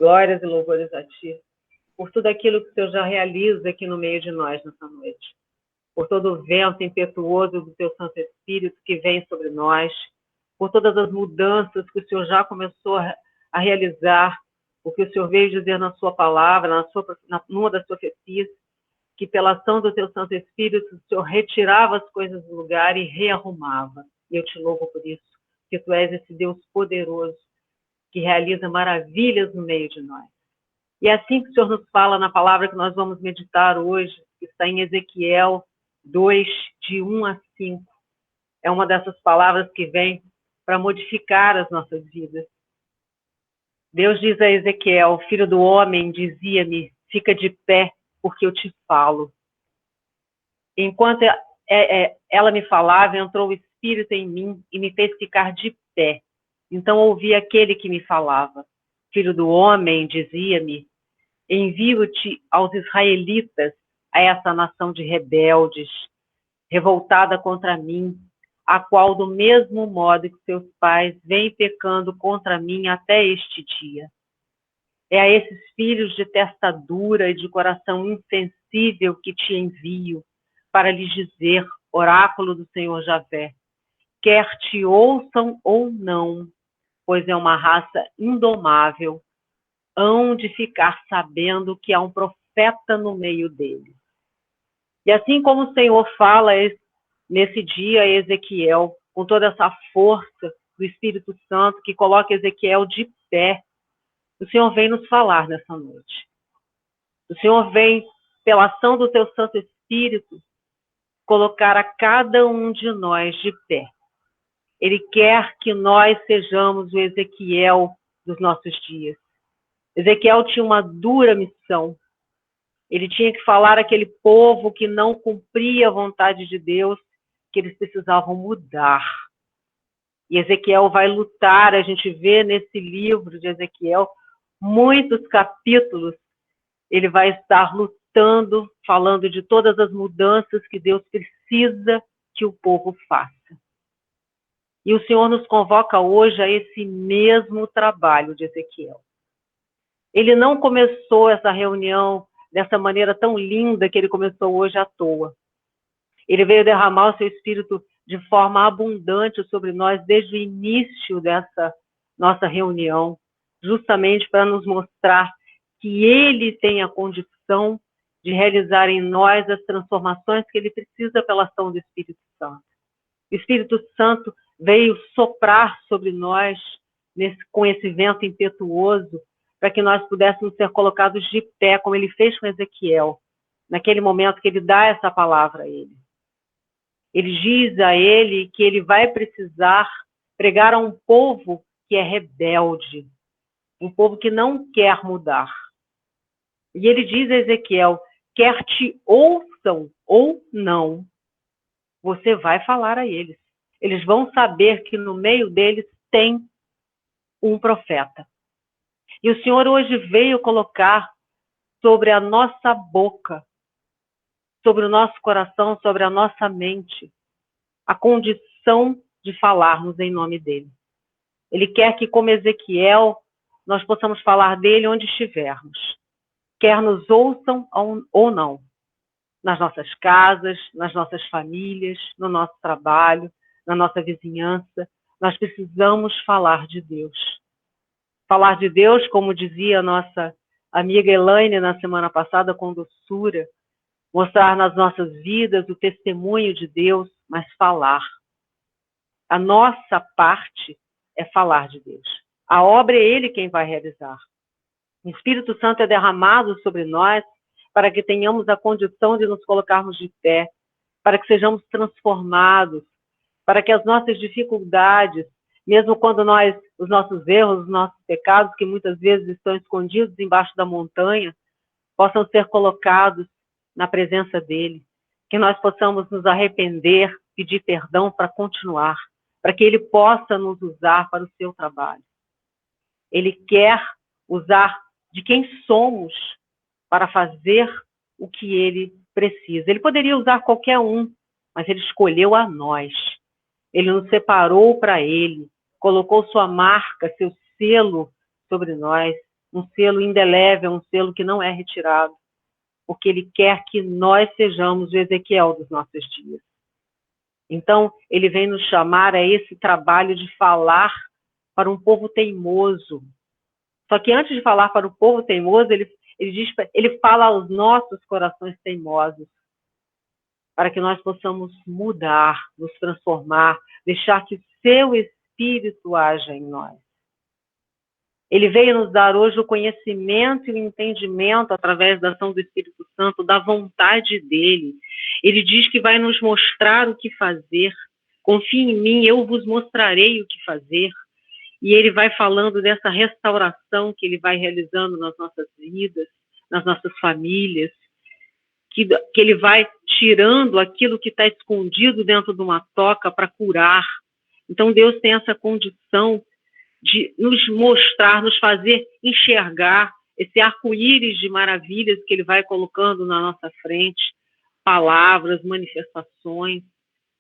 glórias e louvores a Ti, por tudo aquilo que o Senhor já realiza aqui no meio de nós nessa noite, por todo o vento impetuoso do Teu Santo Espírito que vem sobre nós, por todas as mudanças que o Senhor já começou a realizar, o que o Senhor veio dizer na Sua palavra, numa das profecias, que pela ação do Teu Santo Espírito, o Senhor retirava as coisas do lugar e rearrumava. E eu te louvo por isso, que Tu és esse Deus poderoso, que realiza maravilhas no meio de nós. E é assim que o Senhor nos fala na palavra que nós vamos meditar hoje, que está em Ezequiel 2, de 1 a 5. É uma dessas palavras que vem para modificar as nossas vidas. Deus diz a Ezequiel: filho do homem, dizia-me, fica de pé, porque eu te falo. Enquanto ela me falava, entrou o Espírito em mim e me fez ficar de pé. Então ouvi aquele que me falava. Filho do homem, dizia-me, envio-te aos israelitas, a essa nação de rebeldes, revoltada contra mim, a qual, do mesmo modo que seus pais vêm pecando contra mim até este dia. É a esses filhos de testa dura e de coração insensível que te envio, para lhes dizer, oráculo do Senhor Javé, quer te ouçam ou não, pois é uma raça indomável, hão de ficar sabendo que há um profeta no meio deles. E assim como o Senhor fala nesse dia a Ezequiel, com toda essa força do Espírito Santo que coloca Ezequiel de pé, o Senhor vem nos falar nessa noite. O Senhor vem, pela ação do Teu Santo Espírito, colocar a cada um de nós de pé. Ele quer que nós sejamos o Ezequiel dos nossos dias. Ezequiel tinha uma dura missão. Ele tinha que falar àquele povo que não cumpria a vontade de Deus, que eles precisavam mudar. E Ezequiel vai lutar, a gente vê nesse livro de Ezequiel, muitos capítulos, ele vai estar lutando, falando de todas as mudanças que Deus precisa que o povo faça. E o Senhor nos convoca hoje a esse mesmo trabalho de Ezequiel. Ele não começou essa reunião dessa maneira tão linda que ele começou hoje à toa. Ele veio derramar o seu Espírito de forma abundante sobre nós desde o início dessa nossa reunião, justamente para nos mostrar que Ele tem a condição de realizar em nós as transformações que Ele precisa pela ação do Espírito Santo. O Espírito Santo veio soprar sobre nós com esse vento impetuoso para que nós pudéssemos ser colocados de pé, como Ele fez com Ezequiel, naquele momento que Ele dá essa palavra a ele. Ele diz a ele que ele vai precisar pregar a um povo que é rebelde, um povo que não quer mudar. E ele diz a Ezequiel, quer te ouçam ou não, você vai falar a eles. Eles vão saber que no meio deles tem um profeta. E o Senhor hoje veio colocar sobre a nossa boca, sobre o nosso coração, sobre a nossa mente, a condição de falarmos em nome dele. Ele quer que, como Ezequiel, nós possamos falar dele onde estivermos, quer nos ouçam ou não, nas nossas casas, nas nossas famílias, no nosso trabalho, na nossa vizinhança. Nós precisamos falar de Deus. Falar de Deus, como dizia a nossa amiga Elaine na semana passada, com doçura, mostrar nas nossas vidas o testemunho de Deus, mas falar. A nossa parte é falar de Deus. A obra é Ele quem vai realizar. O Espírito Santo é derramado sobre nós para que tenhamos a condição de nos colocarmos de pé, para que sejamos transformados, para que as nossas dificuldades, mesmo quando os nossos erros, os nossos pecados, que muitas vezes estão escondidos embaixo da montanha, possam ser colocados na presença dele, que nós possamos nos arrepender, pedir perdão para continuar, para que ele possa nos usar para o seu trabalho. Ele quer usar de quem somos para fazer o que ele precisa. Ele poderia usar qualquer um, mas ele escolheu a nós. Ele nos separou para ele, colocou sua marca, seu selo sobre nós um selo indelével, um selo que não é retirado, porque Ele quer que nós sejamos o Ezequiel dos nossos dias. Então, Ele vem nos chamar a esse trabalho de falar para um povo teimoso. Só que antes de falar para o povo teimoso, ele fala aos nossos corações teimosos, para que nós possamos mudar, nos transformar, deixar que o seu Espírito haja em nós. Ele veio nos dar hoje o conhecimento e o entendimento através da ação do Espírito Santo, da vontade dele. Ele diz que vai nos mostrar o que fazer. Confie em mim, eu vos mostrarei o que fazer. E ele vai falando dessa restauração que ele vai realizando nas nossas vidas, nas nossas famílias, que ele vai tirando aquilo que está escondido dentro de uma toca para curar. Então Deus tem essa condição de nos mostrar, nos fazer enxergar esse arco-íris de maravilhas que ele vai colocando na nossa frente, palavras, manifestações,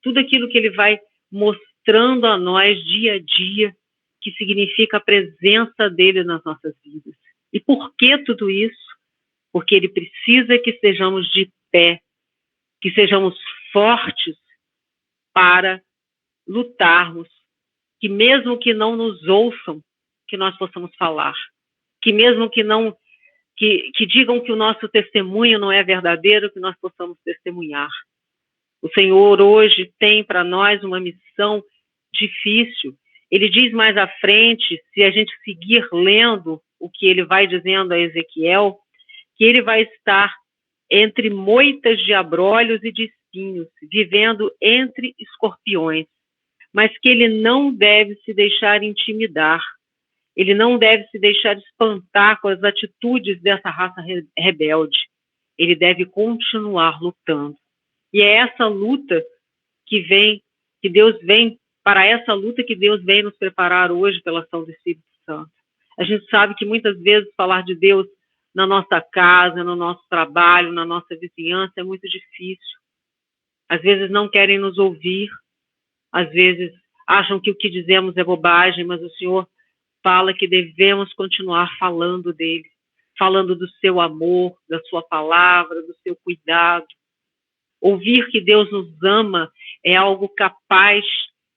tudo aquilo que ele vai mostrando a nós dia a dia, que significa a presença dele nas nossas vidas. E por que tudo isso? Porque ele precisa que estejamos de pé, que sejamos fortes para lutarmos, que mesmo que não nos ouçam, que nós possamos falar, que mesmo que não que digam que o nosso testemunho não é verdadeiro, que nós possamos testemunhar. O Senhor hoje tem para nós uma missão difícil. Ele diz mais à frente, se a gente seguir lendo o que ele vai dizendo a Ezequiel, que ele vai estar entre moitas de abrolhos e de espinhos, vivendo entre escorpiões, mas que ele não deve se deixar intimidar, ele não deve se deixar espantar com as atitudes dessa raça rebelde, ele deve continuar lutando. E é essa luta que Deus vem, para essa luta que Deus vem nos preparar hoje pela ação do Espírito Santo. A gente sabe que muitas vezes falar de Deus na nossa casa, no nosso trabalho, na nossa vizinhança é muito difícil. Às vezes não querem nos ouvir, às vezes acham que o que dizemos é bobagem, mas o Senhor fala que devemos continuar falando dele, falando do seu amor, da sua palavra, do seu cuidado. Ouvir que Deus nos ama é algo capaz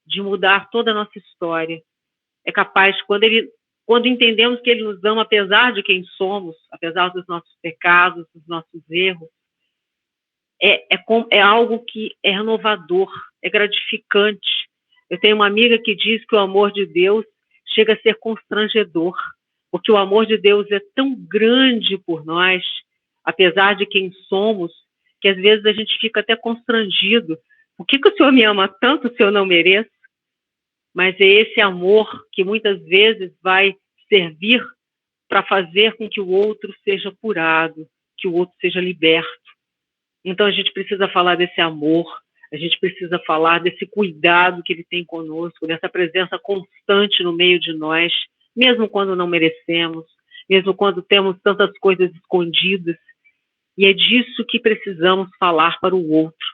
de mudar toda a nossa história. É capaz, quando entendemos que Ele nos ama apesar de quem somos, apesar dos nossos pecados, dos nossos erros, é algo que é renovador, é gratificante. Eu tenho uma amiga que diz que o amor de Deus chega a ser constrangedor, porque o amor de Deus é tão grande por nós, apesar de quem somos, que às vezes a gente fica até constrangido. Por que o Senhor me ama tanto se eu não mereço? Mas é esse amor que muitas vezes vai servir para fazer com que o outro seja curado, que o outro seja liberto. Então a gente precisa falar desse amor, a gente precisa falar desse cuidado que ele tem conosco, dessa presença constante no meio de nós, mesmo quando não merecemos, mesmo quando temos tantas coisas escondidas. E é disso que precisamos falar para o outro.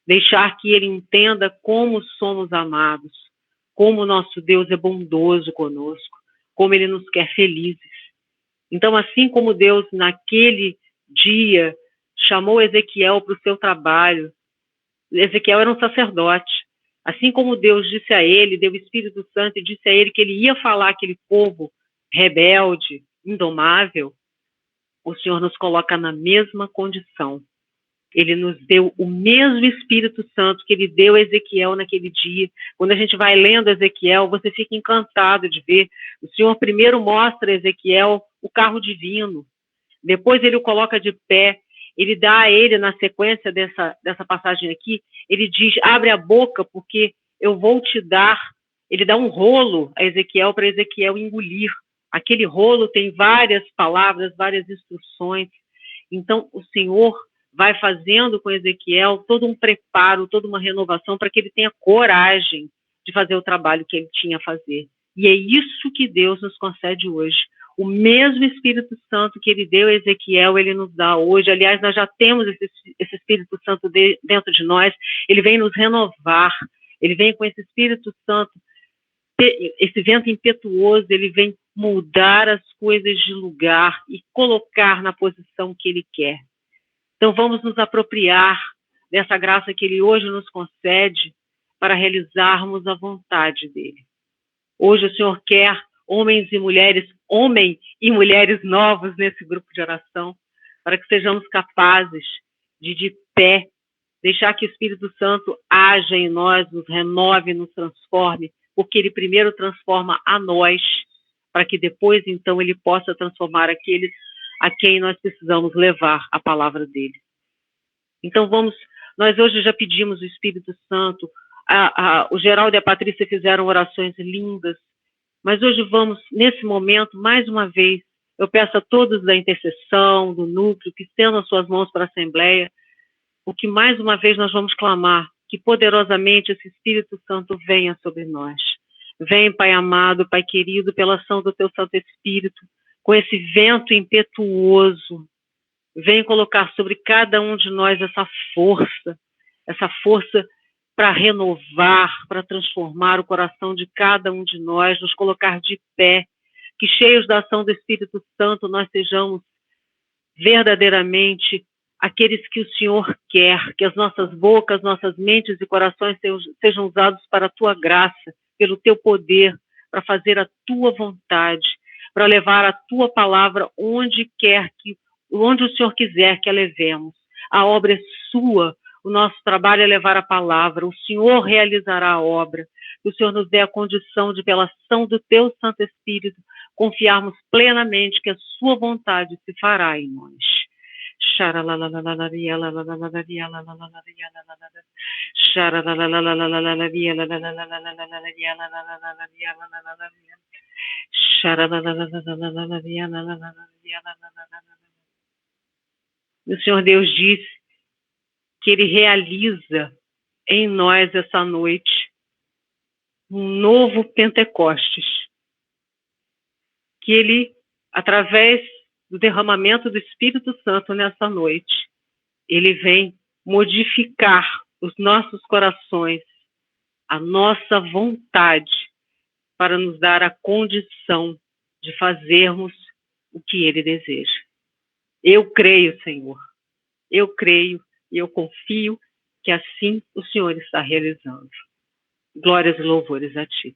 Deixar que ele entenda como somos amados, como o nosso Deus é bondoso conosco, como ele nos quer felizes. Então, assim como Deus, naquele dia, chamou Ezequiel para o seu trabalho, Ezequiel era um sacerdote. Assim como Deus disse a ele, deu o Espírito Santo e disse a ele que ele ia falar aquele povo rebelde, indomável, o Senhor nos coloca na mesma condição. Ele nos deu o mesmo Espírito Santo que ele deu a Ezequiel naquele dia. Quando a gente vai lendo Ezequiel, você fica encantado de ver. O Senhor primeiro mostra a Ezequiel o carro divino. Depois ele o coloca de pé. Ele dá a ele, na sequência dessa passagem aqui, ele diz, abre a boca porque eu vou te dar. Ele dá um rolo a Ezequiel para Ezequiel engolir. Aquele rolo tem várias palavras, várias instruções. Então, o Senhor vai fazendo com Ezequiel todo um preparo, toda uma renovação para que ele tenha coragem de fazer o trabalho que ele tinha a fazer. E é isso que Deus nos concede hoje. O mesmo Espírito Santo que ele deu a Ezequiel, ele nos dá hoje. Aliás, nós já temos esse Espírito Santo dentro de nós. Ele vem nos renovar. Ele vem com esse Espírito Santo, esse vento impetuoso, ele vem mudar as coisas de lugar e colocar na posição que Ele quer. Então vamos nos apropriar dessa graça que Ele hoje nos concede para realizarmos a vontade dEle. Hoje o Senhor quer homens e mulheres novos nesse grupo de oração, para que sejamos capazes de pé, deixar que o Espírito Santo haja em nós, nos renove, nos transforme, porque Ele primeiro transforma a nós, para que depois, então, Ele possa transformar aqueles a quem nós precisamos levar a palavra dEle. Então nós hoje já pedimos o Espírito Santo, o Geraldo e a Patrícia fizeram orações lindas, mas hoje vamos, nesse momento, mais uma vez, eu peço a todos da intercessão, do núcleo, que estendam as suas mãos para a Assembleia, porque mais uma vez nós vamos clamar que poderosamente esse Espírito Santo venha sobre nós. Vem, Pai amado, Pai querido, pela ação do Teu Santo Espírito, com esse vento impetuoso, vem colocar sobre cada um de nós essa força para renovar, para transformar o coração de cada um de nós, nos colocar de pé, que cheios da ação do Espírito Santo nós sejamos verdadeiramente aqueles que o Senhor quer, que as nossas bocas, nossas mentes e corações sejam usados para a Tua graça, pelo Teu poder, para fazer a Tua vontade, para levar a Tua palavra onde o Senhor quiser que a levemos. A obra é Sua, o nosso trabalho é levar a palavra, o Senhor realizará a obra, que o Senhor nos dê a condição de, pela ação do Teu Santo Espírito, confiarmos plenamente que a Sua vontade se fará em nós. O Senhor Deus disse que Ele realiza em nós essa noite um novo Pentecostes, que Ele, através do derramamento do Espírito Santo nessa noite, Ele vem modificar os nossos corações, a nossa vontade, para nos dar a condição de fazermos o que Ele deseja. Eu creio, Senhor, eu creio e eu confio que assim o Senhor está realizando. Glórias e louvores a Ti.